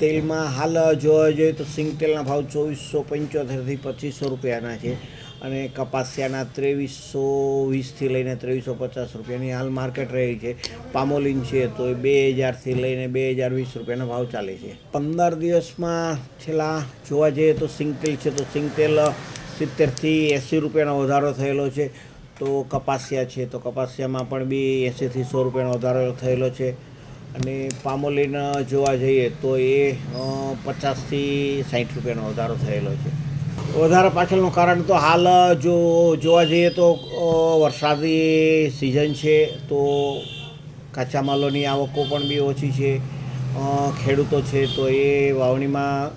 તેલમાં હાલ જોવા જોઈએ તો સિંગ તેલના ભાવ 2475થી 2500 રૂપિયાના છે અને કપાસિયાના 2320થી લઈને 2350 રૂપિયાની હાલ માર્કેટ રહી છે. પામોલીન છે તો એ 2000થી લઈને 2020 રૂપિયાના ભાવ ચાલે છે. 15 દિવસમાં છેલ્લા જોવા જઈએ તો સિંગ તેલ છે તો સિંગ તેલ 70થી 80 રૂપિયાનો વધારો થયેલો છે. તો કપાસિયા છે તો કપાસિયામાં પણ બી 80થી 100 રૂપિયાનો વધારો થયેલો છે. અને પામોલીન જોવા જઈએ તો એ 50થી 60 રૂપિયાનો વધારો થયેલો છે. વધારા પાછળનું કારણ તો હાલ જો જોવા જઈએ તો વરસાદી સિઝન છે તો કાચા માલોની આવકો પણ બી ઓછી છે. ખેડૂતો છે તો એ વાવણીમાં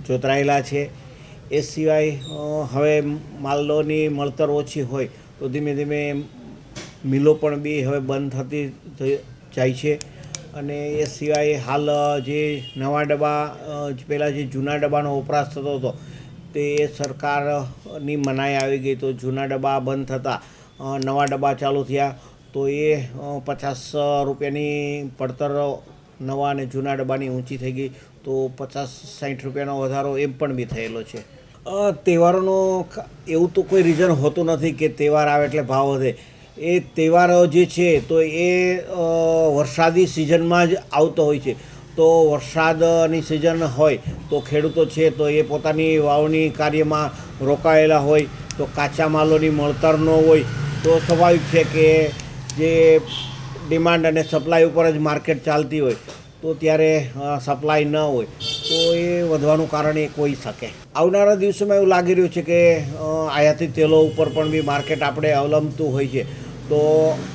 જોતરાયેલા છે. એ સિવાય હવે માલોની મળતર ઓછી હોય તો ધીમે ધીમે મિલો પણ બી હવે બંધ થતી જાય છે. અને એ સિવાય હાલ જે નવા ડબ્બા પહેલાં જે જૂના ડબ્બાનો વપરાશ થતો હતો તે સરકારની મનાઈ આવી ગઈ તો જૂના ડબ્બા બંધ થતાં નવા ડબ્બા ચાલુ થયા તો એ 50 રૂપિયાની પડતર નવા અને જૂના ડબ્બાની ઊંચી થઈ ગઈ તો 50-60 રૂપિયાનો વધારો એમ પણ બી થયેલો છે. તહેવારોનો એવું તો કોઈ રીઝન હોતું નથી કે તહેવાર આવે એટલે ભાવ વધે. એ તહેવારો જે છે તો એ વરસાદી સિઝનમાં જ આવતો હોય છે. તો વરસાદની સિઝન હોય તો ખેડૂતો છે તો એ પોતાની વાવણી કાર્યમાં રોકાયેલા હોય તો કાચા માલોની મળતર ન હોય તો સ્વાભાવિક છે કે જે ડિમાન્ડ અને સપ્લાય ઉપર જ માર્કેટ ચાલતી હોય તો ત્યારે સપ્લાય ન હોય તો એ વધવાનું કારણ એક હોઈ શકે. આવનારા દિવસોમાં એવું લાગી રહ્યું છે કે આયાતી તેલો ઉપર પણ બી માર્કેટ આપણે અવલંબતું હોય છે. તો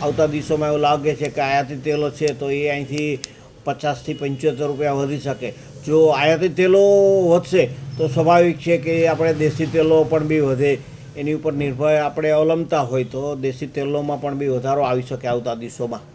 આવતા દિવસોમાં એવું લાગે છે કે આયાતી તેલો છે તો એ અહીંથી 50થી 75 રૂપિયા વધી શકે. જો આયાતી તેલો વધશે તો સ્વાભાવિક છે કે આપણે દેશી તેલો પણ બી વધે. એની ઉપર નિર્ભર આપણે અવલંબતા હોય તો દેશી તેલોમાં પણ બી વધારો આવી શકે આવતા દિવસોમાં.